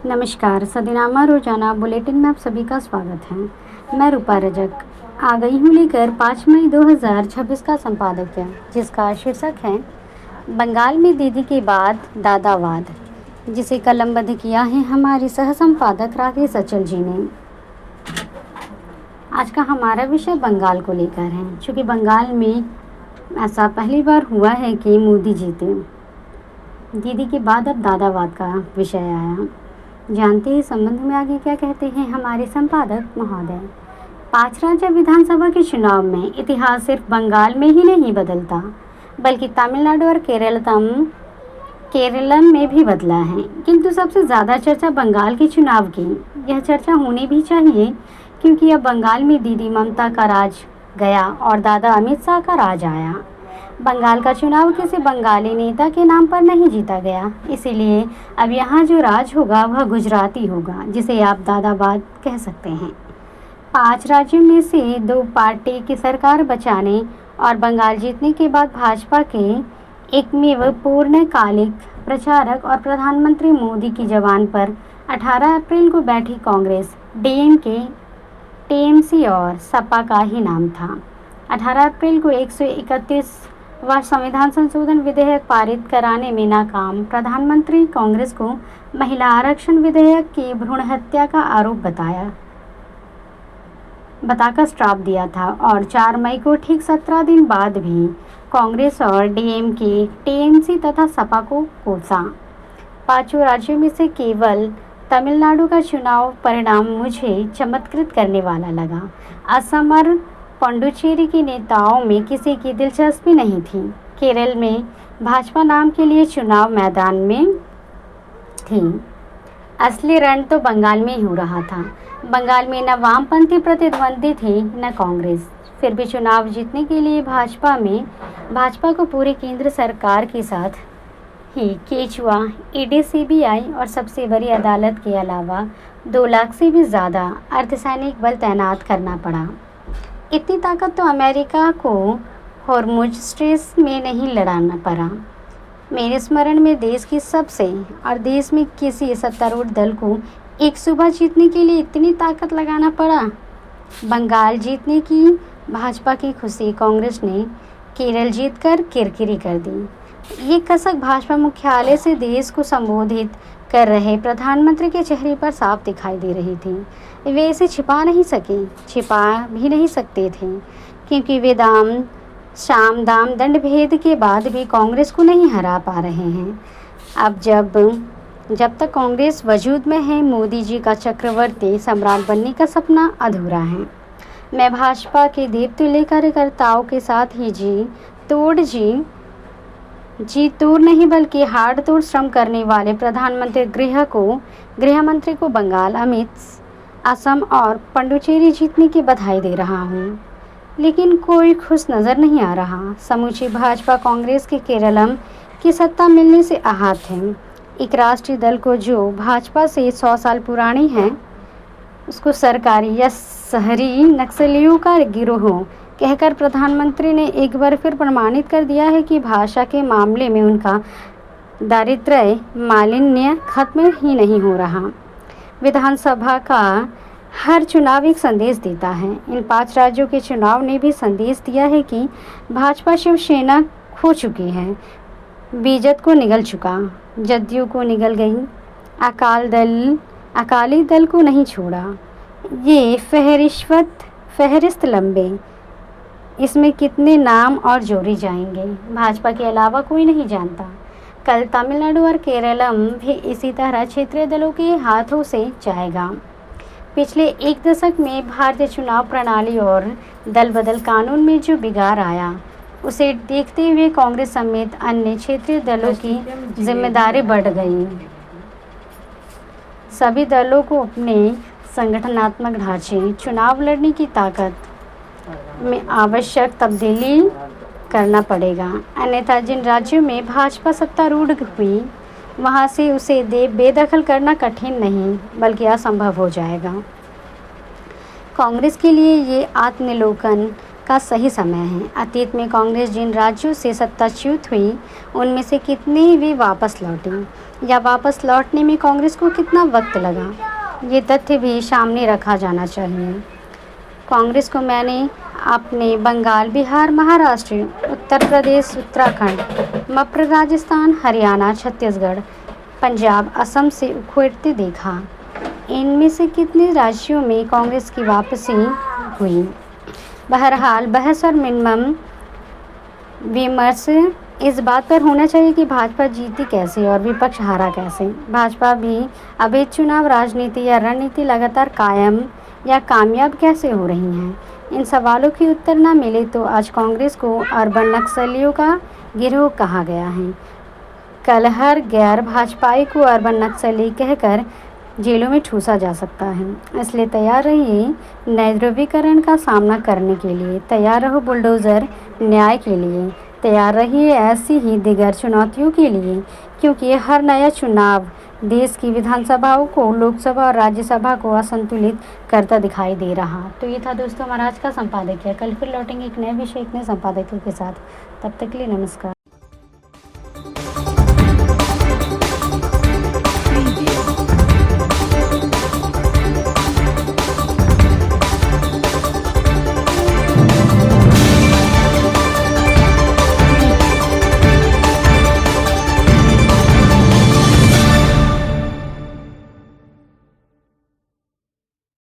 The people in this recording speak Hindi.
नमस्कार। सदनामा रोजाना बुलेटिन में आप सभी का स्वागत है। मैं रूपा रजक आ गई हूँ लेकर 5 मई 2026 का संपादकीय, जिसका शीर्षक है बंगाल में दीदी के बाद दादावाद, जिसे कलमबद्ध किया है हमारे सह संपादक राकेश अचल जी ने। आज का हमारा विषय बंगाल को लेकर है। चूँकि बंगाल में ऐसा पहली बार हुआ है कि मोदी जीते, दीदी के बाद अब दादावाद का विषय आया। जानते हैं संबंध में आगे क्या कहते हैं हमारे संपादक महोदय। 5 राज्य विधानसभा के चुनाव में इतिहास सिर्फ बंगाल में ही नहीं बदलता, बल्कि तमिलनाडु और केरलम में भी बदला है। किंतु सबसे ज़्यादा चर्चा बंगाल के चुनाव की। यह चर्चा होनी भी चाहिए, क्योंकि अब बंगाल में दीदी ममता का राज गया और दादा अमित शाह का राज आया। बंगाल का चुनाव किसी बंगाली नेता के नाम पर नहीं जीता गया, इसीलिए अब यहाँ जो राज होगा वह गुजराती होगा, जिसे आप दादावाद कह सकते हैं। 5 राज्यों में से 2 पार्टी की सरकार बचाने और बंगाल जीतने के बाद भाजपा के एकमेव पूर्णकालिक प्रचारक और प्रधानमंत्री मोदी की जबान पर 18 अप्रैल को बैठी कांग्रेस, डीएमके, टीएमसी और सपा का ही नाम था। 18 अप्रैल को 131 संविधान संशोधन विधेयक पारित कराने में नाकाम प्रधानमंत्री कांग्रेस को महिला आरक्षण विधेयक की भ्रूण हत्या का आरोप बताकर श्राप दिया था और 4 मई को ठीक 17 दिन बाद भी कांग्रेस और डीएमके, टीएमसी तथा सपा को कोसा। 5 राज्यों में से केवल तमिलनाडु का चुनाव परिणाम मुझे चमत्कृत करने वाला लगा। असम और पुडुचेरी के नेताओं में किसी की दिलचस्पी नहीं थी। केरल में भाजपा नाम के लिए चुनाव मैदान में थी। असली रण तो बंगाल में ही हो रहा था। बंगाल में न वामपंथी प्रतिद्वंदी थे न कांग्रेस। फिर भी चुनाव जीतने के लिए भाजपा को पूरे केंद्र सरकार के साथ ही केचुआ, ईडी, सीबीआई और सबसे बड़ी अदालत के अलावा 2 लाख से भी ज़्यादा अर्धसैनिक बल तैनात करना पड़ा। इतनी ताकत तो अमेरिका को हॉर्मुज स्ट्रेस में नहीं लड़ाना पड़ा। मेरे स्मरण में देश में किसी सत्तारूढ़ दल को एक सूबा जीतने के लिए इतनी ताकत लगाना पड़ा। बंगाल जीतने की भाजपा की खुशी कांग्रेस ने केरल जीतकर किरकिरी कर दी। ये कसक भाजपा मुख्यालय से देश को संबोधित कर रहे प्रधानमंत्री के चेहरे पर साफ दिखाई दे रही थी। वे इसे छिपा भी नहीं सकते थे, क्योंकि वे साम दाम दंड भेद के बाद भी कांग्रेस को नहीं हरा पा रहे हैं। अब जब तक कांग्रेस वजूद में है, मोदी जी का चक्रवर्ती सम्राट बनने का सपना अधूरा है। मैं भाजपा के देवतुल्य कार्यकर्ताओं के साथ ही जी तोड़ नहीं बल्कि हाड़ तोड़ श्रम करने वाले प्रधानमंत्री गृह मंत्री को बंगाल, असम और पुडुचेरी जीतने की बधाई दे रहा हूँ। लेकिन कोई खुश नज़र नहीं आ रहा। समूची भाजपा कांग्रेस के केरलम की सत्ता मिलने से आहत है। एक राष्ट्रीय दल को जो भाजपा से 100 साल पुरानी है, उसको सरकारी या शहरी नक्सलियों का गिरोह कहकर प्रधानमंत्री ने एक बार फिर प्रमाणित कर दिया है कि भाषा के मामले में उनका दारिद्र्य मालिन्य खत्म ही नहीं हो रहा। विधानसभा का हर चुनाव एक संदेश देता है। इन 5 राज्यों के चुनाव ने भी संदेश दिया है कि भाजपा शिवसेना खो चुकी है, बीजेपी को निगल चुका, जदयू को निगल गई, अकाली दल को नहीं छोड़ा। ये फहरिस्त लंबे, इसमें कितने नाम और जोड़े जाएंगे, भाजपा के अलावा कोई नहीं जानता। कल तमिलनाडु और केरलम भी इसी तरह क्षेत्रीय दलों के हाथों से जाएगा। पिछले 1 दशक में भारतीय चुनाव प्रणाली और दल बदल कानून में जो बिगाड़ आया, उसे देखते हुए कांग्रेस समेत अन्य क्षेत्रीय दलों की जिम्मेदारी बढ़ गई। सभी दलों को अपने संगठनात्मक ढांचे, चुनाव लड़ने की ताकत में आवश्यक तब्दीली करना पड़ेगा, अन्यथा जिन राज्यों में भाजपा सत्तारूढ़ हुई, वहां से उसे बेदखल करना कठिन नहीं बल्कि असंभव हो जाएगा। कांग्रेस के लिए ये आत्मलोकन का सही समय है। अतीत में कांग्रेस जिन राज्यों से सत्ताच्युत हुई, उनमें से कितने वे वापस लौटी, या वापस लौटने में कांग्रेस को कितना वक्त लगा, ये तथ्य भी सामने रखा जाना चाहिए। कांग्रेस को मैंने अपने बंगाल, बिहार, महाराष्ट्र, उत्तर प्रदेश, उत्तराखंड, मप्र, राजस्थान, हरियाणा, छत्तीसगढ़, पंजाब, असम से उखड़ते देखा। इनमें से कितने राज्यों में कांग्रेस की वापसी हुई? बहरहाल बहस और मिनिमम विमर्श इस बात पर होना चाहिए कि भाजपा जीती कैसे और विपक्ष हारा कैसे। भाजपा भी अभी चुनाव राजनीति या रणनीति लगातार कायम या कामयाब कैसे हो रही हैं। इन सवालों के उत्तर न मिले तो आज कांग्रेस को अर्बन नक्सलियों का गिरोह कहा गया है। कल हर गैर भाजपाई को अर्बन नक्सली कहकर जेलों में ठूसा जा सकता है। इसलिए तैयार रहिए नए ध्रुवीकरण का सामना करने के लिए, तैयार रहो बुलडोज़र न्याय के लिए, तैयार रहिए ऐसी ही दीगर चुनौतियों के लिए, क्योंकि हर नया चुनाव देश की विधानसभाओं को, लोकसभा और राज्यसभा को असंतुलित करता दिखाई दे रहा। तो ये था दोस्तों हमारा आज का संपादकीय। कल फिर लौटेंगे एक नए विषय, एक नए संपादकीय के साथ। तब तक के लिए नमस्कार।